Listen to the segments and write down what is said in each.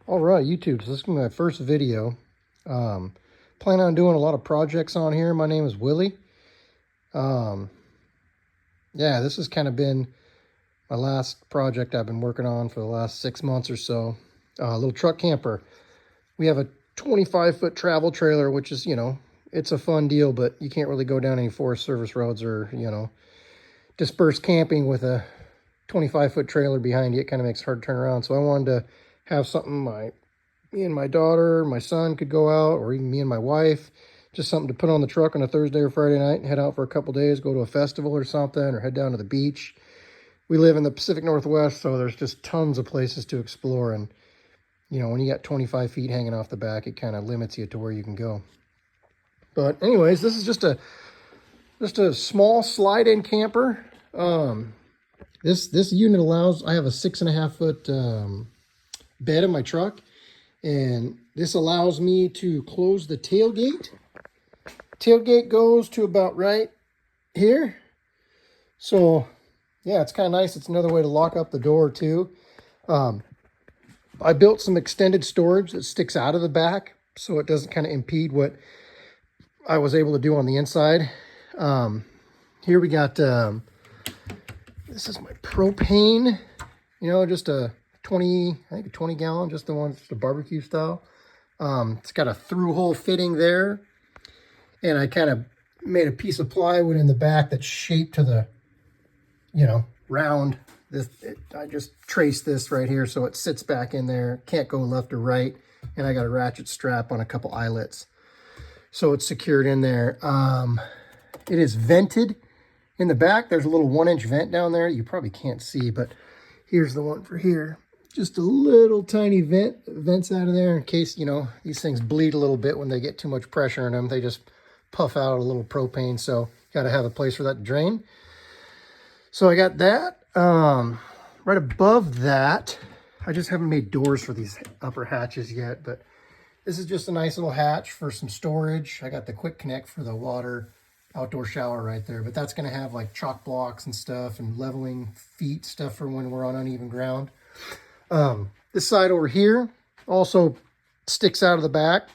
All right, YouTube, so this is gonna be my first video. Plan on doing a lot of projects on here. My name is Willie. Yeah, this has kind of been my last project I've been working on for the last 6 months or so. A little truck camper. We have a 25-foot travel trailer, which is, it's a fun deal, but you can't really go down any Forest Service roads or, disperse camping with a 25-foot trailer behind you. It kind of makes it hard to turn around. So I wanted to have something me and my daughter, my son could go out, or even me and my wife, just something to put on the truck on a Thursday or Friday night and head out for a couple days, go to a festival or something, or head down to the beach. We live in the Pacific Northwest, so there's just tons of places to explore. And, when you got 25 feet hanging off the back, it kind of limits you to where you can go. But anyways, this is just a small slide-in camper. This unit allows, I have a 6.5 foot bed in my truck, and this allows me to close the tailgate. Tailgate goes to about right here. So yeah, it's kind of nice. It's another way to lock up the door too. I built some extended storage that sticks out of the back, so it doesn't kind of impede what I was able to do on the inside. Here we got, this is my propane, just a 20 gallon, just the barbecue style. It's got a through hole fitting there. And I kind of made a piece of plywood in the back that's shaped to the, round. I just traced this right here so it sits back in there. Can't go left or right. And I got a ratchet strap on a couple eyelets, so it's secured in there. It is vented in the back. There's a little 1-inch vent down there. You probably can't see, but here's the one for here. Just a little tiny vents out of there in case, these things bleed a little bit when they get too much pressure in them. They just puff out a little propane, so got to have a place for that to drain. So I got that. Right above that, I just haven't made doors for these upper hatches yet, but this is just a nice little hatch for some storage. I got the quick connect for the water outdoor shower right there, but that's going to have like chalk blocks and stuff and leveling feet stuff for when we're on uneven ground. This side over here also sticks out of the back.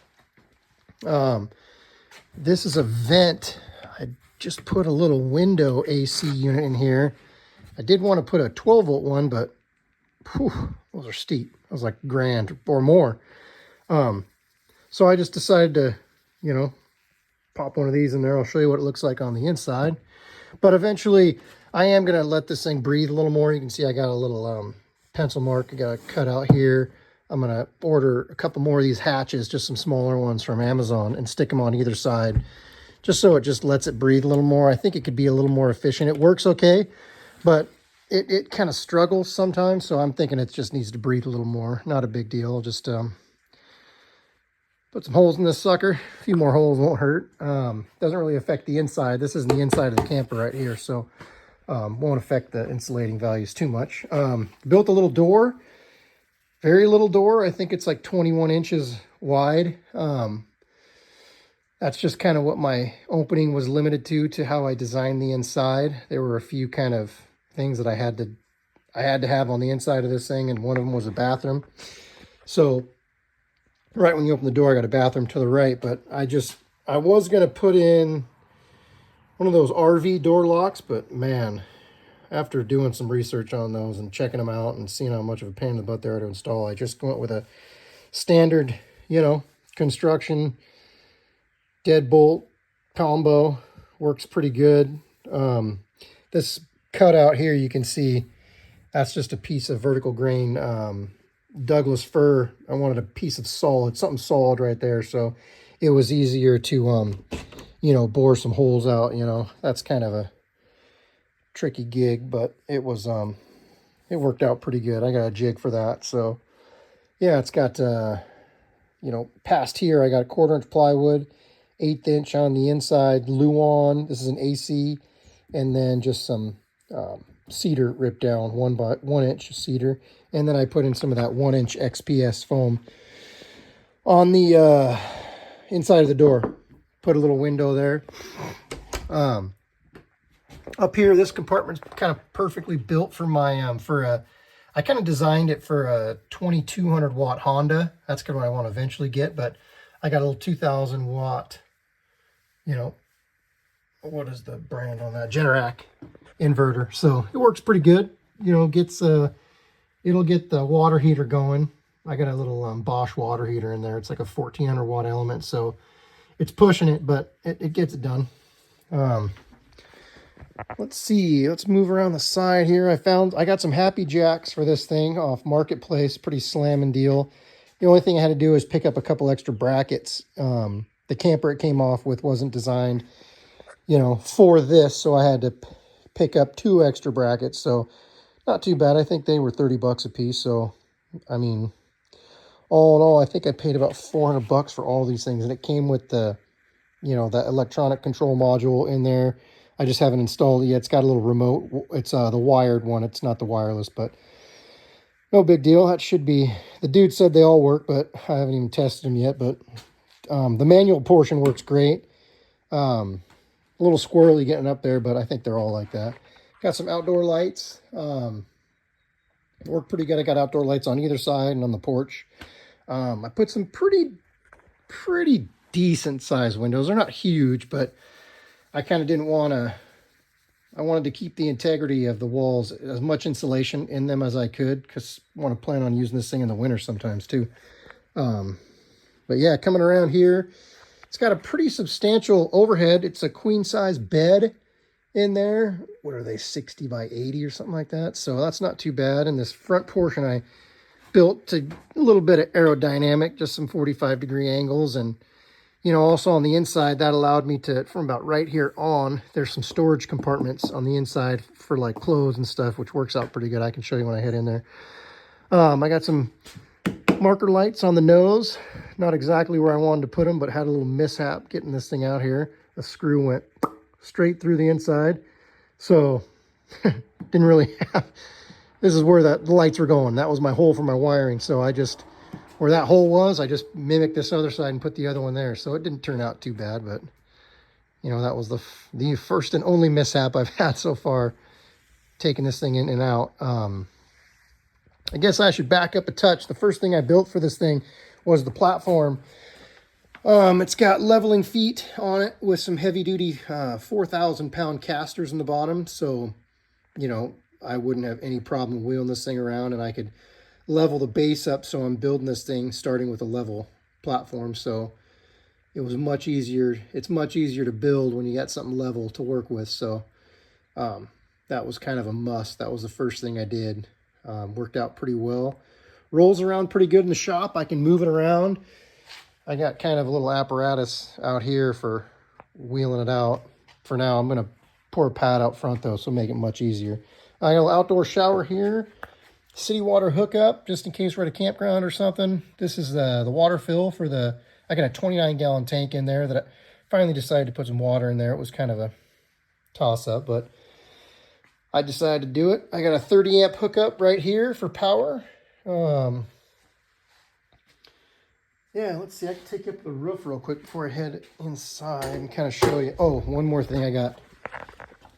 This is a vent. I just put a little window AC unit in here. I did want to put a 12-volt one, but those are steep. I was like $1,000 or more. So I just decided to, pop one of these in there. I'll show you what it looks like on the inside. But eventually, I am going to let this thing breathe a little more. You can see I got a little pencil mark I got to cut out here. I'm going to order a couple more of these hatches, just some smaller ones from Amazon, and stick them on either side, just so it just lets it breathe a little more. I think it could be a little more efficient. It works okay, but it kind of struggles sometimes, so I'm thinking it just needs to breathe a little more. Not a big deal. Just put some holes in this sucker. A few more holes won't hurt. Doesn't really affect the inside. This isn't the inside of the camper right here, so won't affect the insulating values too much. Built a little door, very little door. I think it's like 21 inches wide. That's just kind of what my opening was limited to how I designed the inside. There were a few kind of things that I had to have on the inside of this thing, and one of them was a bathroom. So right when you open the door, I got a bathroom to the right, but I was going to put in one of those RV door locks, but man, after doing some research on those and checking them out and seeing how much of a pain in the butt they are to install, I just went with a standard, construction deadbolt combo. Works pretty good. This cutout here, you can see that's just a piece of vertical grain Douglas fir. I wanted a piece of something solid right there, so it was easier to bore some holes out. That's kind of a tricky gig, but it was it worked out pretty good. I got a jig for that. So yeah, it's got past here I got a 1/4 inch plywood, 1/8 inch on the inside Luan. This is an AC, and then just some cedar ripped down, 1 inch cedar, and then I put in some of that 1-inch XPS foam on the inside of the door. Put a little window there. Up here, this compartment's kind of perfectly built for my for a I kind of designed it for a 2200 watt Honda. That's kind of what I want to eventually get, but I got a little 2000 watt, you know, what is the brand on that? Generac inverter. So it works pretty good. You know, it'll get the water heater going. I got a little Bosch water heater in there. It's like a 1400 watt element, so it's pushing it, but it gets it done. Let's see. Let's move around the side here. I got some Happy Jacks for this thing off Marketplace. Pretty slamming deal. The only thing I had to do is pick up a couple extra brackets. The camper it came off with wasn't designed, you know, for this, so I had to pick up 2 extra brackets. So not too bad. I think they were 30 bucks a piece. So, I mean, all in all, I think I paid about 400 bucks for all these things, and it came with the, you know, that electronic control module in there. I just haven't installed it yet. It's got a little remote. It's the wired one. It's not the wireless, but no big deal. That should be, the dude said they all work, but I haven't even tested them yet. But the manual portion works great. A little squirrely getting up there, but I think they're all like that. Got some outdoor lights. Work pretty good. I got outdoor lights on either side and on the porch. I put some pretty decent sized windows. They're not huge, but I kind of didn't want to, I wanted to keep the integrity of the walls, as much insulation in them as I could, because I want to plan on using this thing in the winter sometimes too. But yeah, coming around here, it's got a pretty substantial overhead. It's a queen size bed in there. What are they, 60 by 80 or something like that? So that's not too bad. And this front portion I built to a little bit of aerodynamic, just some 45-degree angles. And you know, also on the inside, that allowed me to, from about right here on, there's some storage compartments on the inside for like clothes and stuff, which works out pretty good. I can show you when I head in there. I got some marker lights on the nose. Not exactly where I wanted to put them, but had a little mishap getting this thing out here. The screw went straight through the inside. So, didn't really have, this is where the lights were going. That was my hole for my wiring. So I just, where that hole was, I just mimicked this other side and put the other one there. So it didn't turn out too bad, but you know, that was the first and only mishap I've had so far taking this thing in and out. I guess I should back up a touch. The first thing I built for this thing was the platform. It's got leveling feet on it with some heavy duty 4,000 pound casters in the bottom. So, you know, I wouldn't have any problem wheeling this thing around, and I could level the base up. So I'm building this thing starting with a level platform. So it was much easier. It's much easier to build when you got something level to work with. So that was kind of a must. That was the first thing I did. Worked out pretty well. Rolls around pretty good in the shop. I can move it around. I got kind of a little apparatus out here for wheeling it out. For now, I'm going to pour a pad out front though, so make it much easier. I got an outdoor shower here. City water hookup, just in case we're at a campground or something. This is the water fill for the, I got a 29-gallon tank in there that I finally decided to put some water in there. It was kind of a toss-up, but I decided to do it. I got a 30-amp hookup right here for power. Yeah, let's see. I can take up the roof real quick before I head inside and kind of show you. Oh, one more thing. I got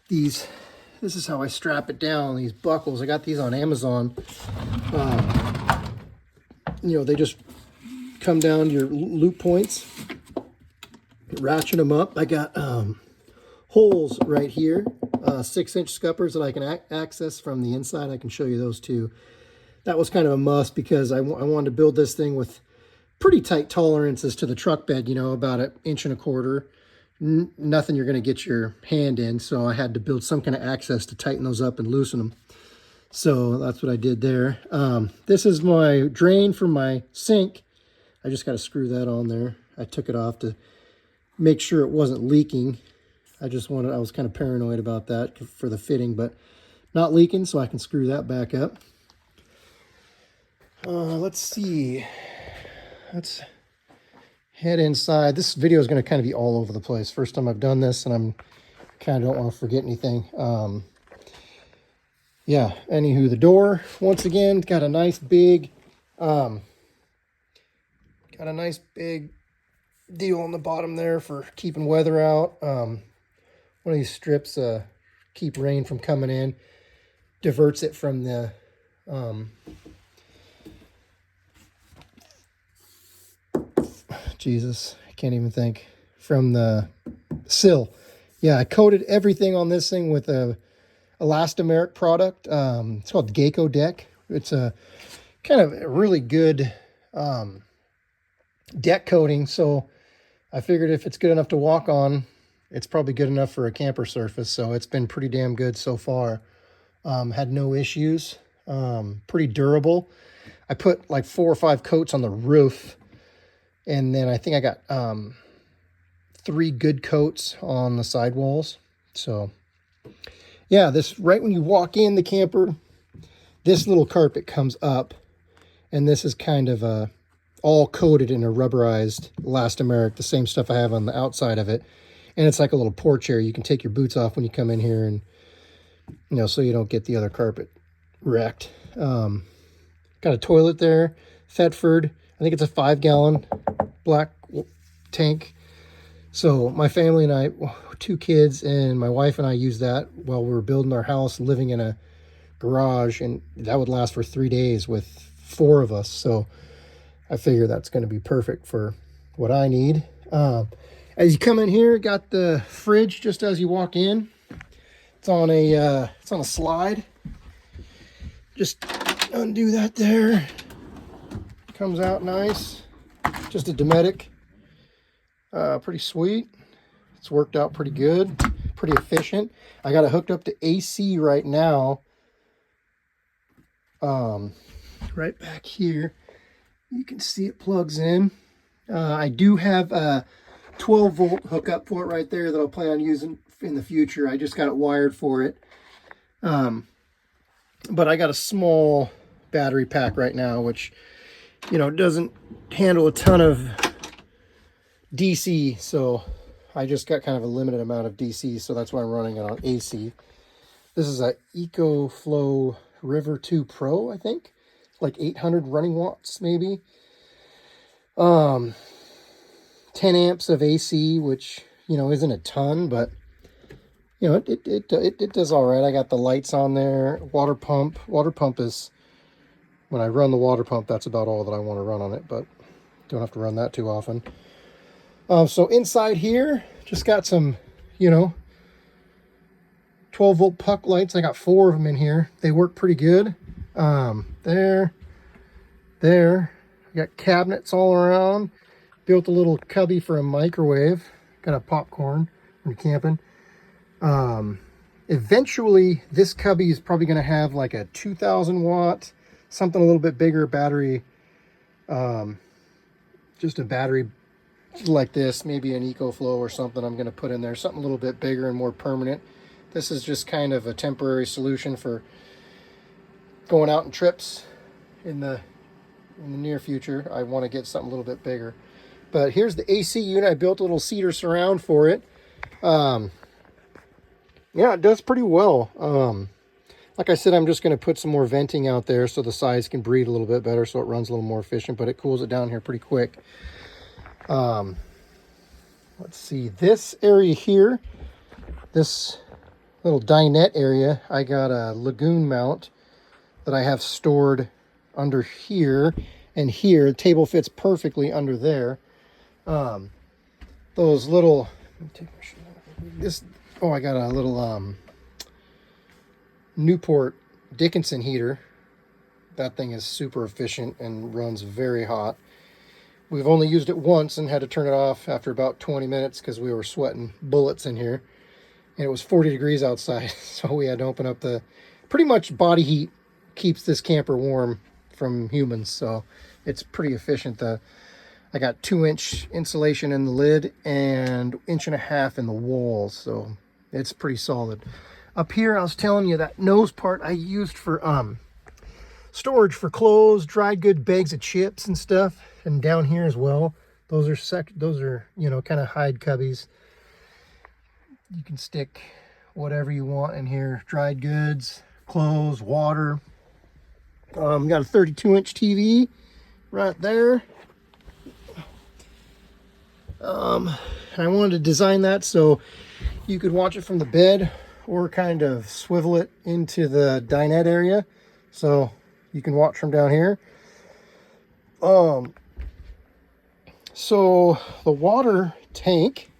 these. This is how I strap it down, these buckles. I got these on Amazon. You know, they just come down to your loop points. Ratchet them up. I got holes right here. 6-inch scuppers that I can access from the inside. I can show you those too. That was kind of a must because I wanted to build this thing with pretty tight tolerances to the truck bed, you know, about 1.25 inches. Nothing you're going to get your hand in, so I had to build some kind of access to tighten those up and loosen them. So that's what I did there. This is my drain from my sink. I just got to screw that on there. I took it off to make sure it wasn't leaking. I was kind of paranoid about that for the fitting, but not leaking, so I can screw that back up. Let's see. Let's head inside. This video is going to kind of be all over the place. First time I've done this, and I'm kind of don't want to forget anything. Yeah, anywho, the door, once again, got a nice big deal on the bottom there for keeping weather out. One of these strips keep rain from coming in, diverts it from the Jesus, I can't even think. From the sill. Yeah, I coated everything on this thing with a elastomeric product. It's called Gecko Deck. It's a kind of a really good deck coating. So I figured if it's good enough to walk on, it's probably good enough for a camper surface. So it's been pretty damn good so far. Had no issues. Pretty durable. I put like 4 or 5 coats on the roof, and then I think I got 3 good coats on the sidewalls. So yeah, this, right when you walk in the camper, this little carpet comes up, and this is kind of all coated in a rubberized elastomeric, the same stuff I have on the outside of it. And it's like a little porch area. You can take your boots off when you come in here, and so you don't get the other carpet wrecked. Got a toilet there, Thetford. I think it's a 5-gallon black tank. So my family and I, 2 kids and my wife and I, used that while we were building our house, living in a garage, and that would last for 3 days with 4 of us. So I figure that's going to be perfect for what I need. As you come in here, got the fridge just as you walk in. It's on a slide. Just undo that there. Comes out nice. Just a Dometic. Pretty sweet. It's worked out pretty good. Pretty efficient. I got it hooked up to AC right now. Right back here. You can see it plugs in. I do have a 12-volt hookup for it right there that I'll plan on using in the future. I just got it wired for it. But I got a small battery pack right now, which, doesn't handle a ton of DC. So I just got kind of a limited amount of DC. So that's why I'm running it on AC. This is a EcoFlow River 2 Pro, I think. Like 800 running watts, maybe. 10 amps of AC, which, isn't a ton, but it does all right. I got the lights on there. Water pump is, when I run the water pump, that's about all that I want to run on it, but don't have to run that too often. So inside here, just got some, 12-volt puck lights. I got 4 of them in here. They work pretty good. There. I got cabinets all around. Built a little cubby for a microwave. Got a popcorn when you're camping. Eventually, this cubby is probably going to have like a 2,000 watt, something a little bit bigger battery. Just a battery like this, maybe an EcoFlow or something I'm going to put in there. Something a little bit bigger and more permanent. This is just kind of a temporary solution for going out on trips in the near future. I want to get something a little bit bigger. But here's the AC unit. I built a little cedar surround for it. Yeah, it does pretty well. Like I said, I'm just going to put some more venting out there so the sides can breathe a little bit better, so it runs a little more efficient, but it cools it down here pretty quick. Let's see, this area here, this little dinette area, I got a Lagoon mount that I have stored under here and here. The table fits perfectly under there. Those little, let me take my shirt off. I got a little Newport Dickinson heater. That thing is super efficient and runs very hot. We've only used it once and had to turn it off after about 20 minutes because we were sweating bullets in here. And it was 40 degrees outside, so we had to open up the... Pretty much body heat keeps this camper warm from humans, so it's pretty efficient. I got 2-inch insulation in the lid and 1.5 inches in the walls, so it's pretty solid. Up here, I was telling you that nose part I used for storage for clothes, dried good bags of chips and stuff, and down here as well. Those are kind of hide cubbies. You can stick whatever you want in here: dried goods, clothes, water. Got a 32-inch TV right there. I wanted to design that so you could watch it from the bed or kind of swivel it into the dinette area. So You can watch from down here. So the water tank,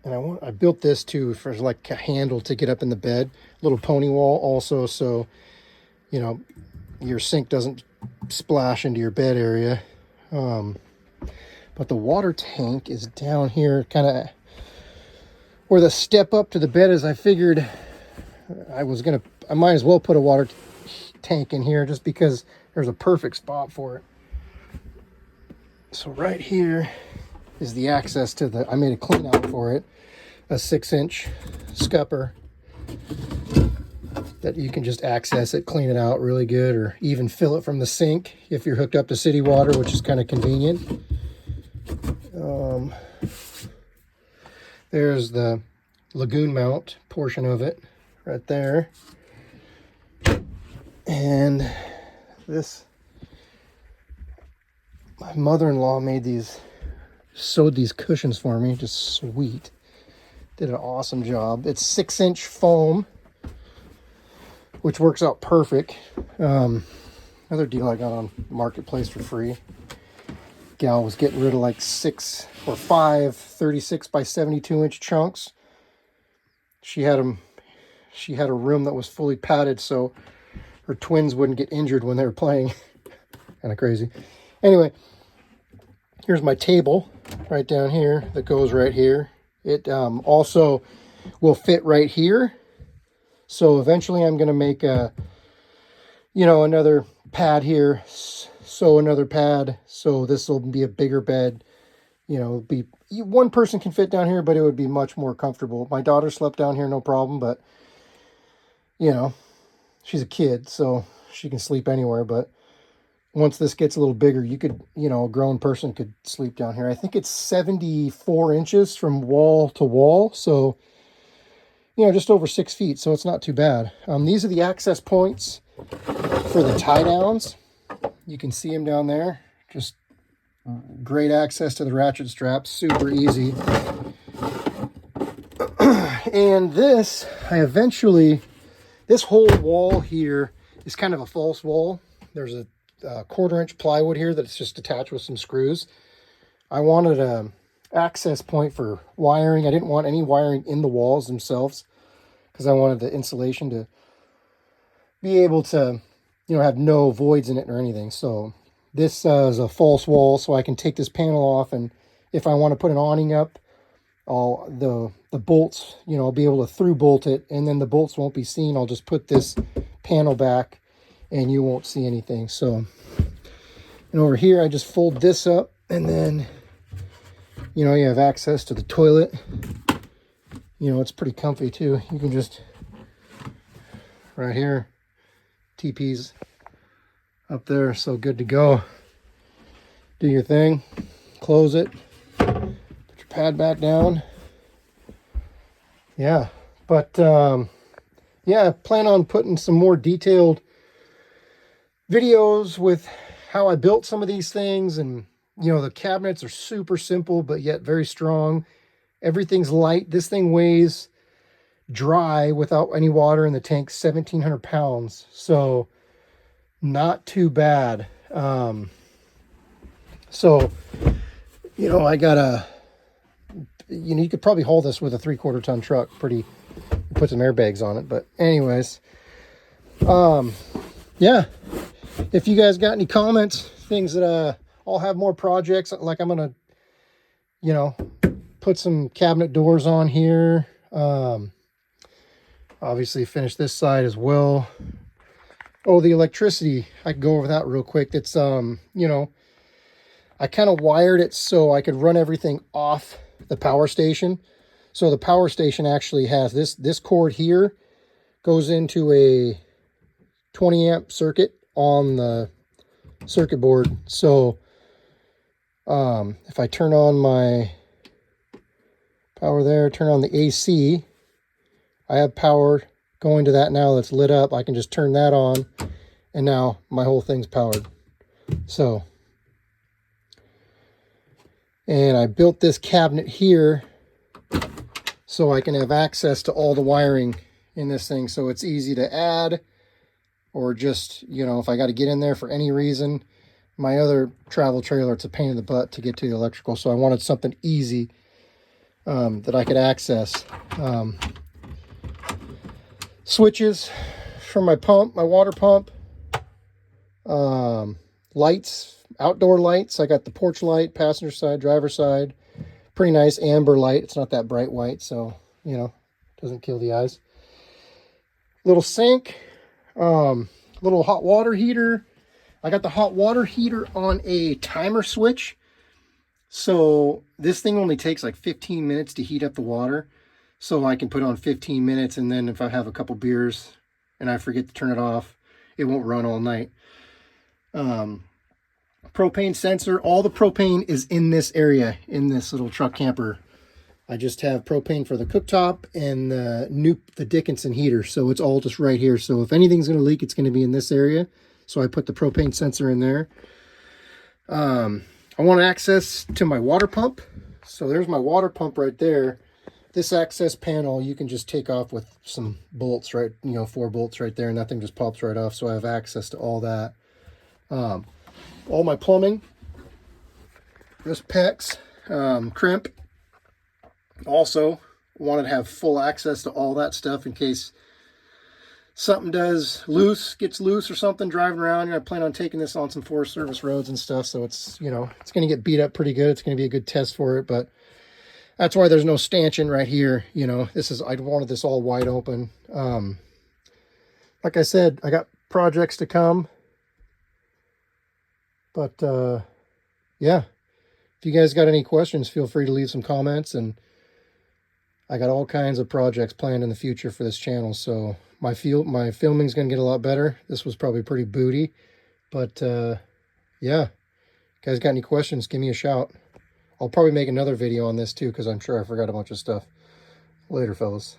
and I built this too for like a handle to get up in the bed, little pony wall also, so you know your sink doesn't splash into your bed area. But the water tank is down here, kind of where the step up to the bed is. I figured I might as well put a water tank in here just because there's a perfect spot for it. So right here is the access to I made a clean out for it, a 6-inch scupper that you can just access it, clean it out really good, or even fill it from the sink if you're hooked up to city water, which is kind of convenient. There's the lagoon mount portion of it right there. And this, my mother-in-law sewed these cushions for me, just sweet. Did an awesome job. It's 6-inch foam, which works out perfect. Another deal I got on Marketplace for free. Gal was getting rid of like 6 or 5 36 by 72 inch chunks. She had a room that was fully padded so her twins wouldn't get injured when they were playing. Kind of crazy. Anyway, here's my table right down here that goes right here. It also will fit right here. So eventually I'm going to make another pad here, sew another pad. So this will be a bigger bed. One person can fit down here, but it would be much more comfortable. My daughter slept down here, no problem, but she's a kid, so she can sleep anywhere. But once this gets a little bigger, you could, a grown person could sleep down here. I think it's 74 inches from wall to wall. So, just over 6 feet. So it's not too bad. These are the access points for the tie downs. You can see them down there. Just great access to the ratchet straps. Super easy. And this whole wall here is kind of a false wall. There's a 1/4-inch plywood here that's just attached with some screws. I wanted a access point for wiring. I didn't want any wiring in the walls themselves because I wanted the insulation to be able to, have no voids in it or anything. So this is a false wall, so I can take this panel off, and if I want to put an awning up, the bolts, I'll be able to through bolt it, and then the bolts won't be seen. I'll just put this panel back and you won't see anything. So, and over here I just fold this up, and then you have access to the toilet. It's pretty comfy too. You can just right here, TP's up there, so good to go. Do your thing, close it, put your pad back down. Yeah, but I plan on putting some more detailed videos with how I built some of these things. And the cabinets are super simple but yet very strong. Everything's light. This thing weighs dry without any water in the tank 1,700 pounds, so not too bad. So I got you could probably haul this with a 3/4 ton truck. Put some airbags on it. But anyways, yeah, if you guys got any comments, things that I'll have more projects, like I'm gonna put some cabinet doors on here. Obviously finish this side as well. Oh, the electricity, I can go over that real quick. It's I kind of wired it so I could run everything off the power station. So the power station actually has this cord here goes into a 20 amp circuit on the circuit board. So if I turn on my power there, turn on the AC, I have power going to that now that's lit up. I can just turn that on, and now my whole thing's powered. So, and I built this cabinet here so I can have access to all the wiring in this thing, so it's easy to add or just, you know, if I got to get in there for any reason. My other travel trailer, it's a pain in the butt to get to the electrical, so I wanted something easy that I could access. Switches for my pump, my water pump. Lights, outdoor lights. I got the porch light, passenger side, driver side. Pretty nice amber light. It's not that bright white, so, you know, doesn't kill the eyes. Little sink, little hot water heater. I got the hot water heater on a timer switch. So this thing only takes like 15 minutes to heat up the water. So I can put on 15 minutes, and then if I have a couple beers and I forget to turn it off, it won't run all night. Propane sensor. All the propane is in this area, in this little truck camper. I just have propane for the cooktop and the Dickinson heater. So it's all just right here. So if anything's going to leak, it's going to be in this area. So I put the propane sensor in there. I want access to my water pump. So there's my water pump right there. This access panel, you can just take off with some bolts, right? You know, 4 bolts right there, and that thing just pops right off. So I have access to all that. All my plumbing. This PEX, crimp. Also wanted to have full access to all that stuff in case something gets loose or something driving around. You know, I plan on taking this on some Forest Service roads and stuff, so it's, you know, it's going to get beat up pretty good. It's going to be a good test for it, but that's why there's no stanchion right here. You know, I wanted this all wide open. Like I said, I got projects to come, but yeah, if you guys got any questions, feel free to leave some comments, and I got all kinds of projects planned in the future for this channel, so my filming's going to get a lot better. This was probably pretty booty, but yeah, if you guys got any questions, give me a shout. I'll probably make another video on this too, because I'm sure I forgot a bunch of stuff. Later, fellas.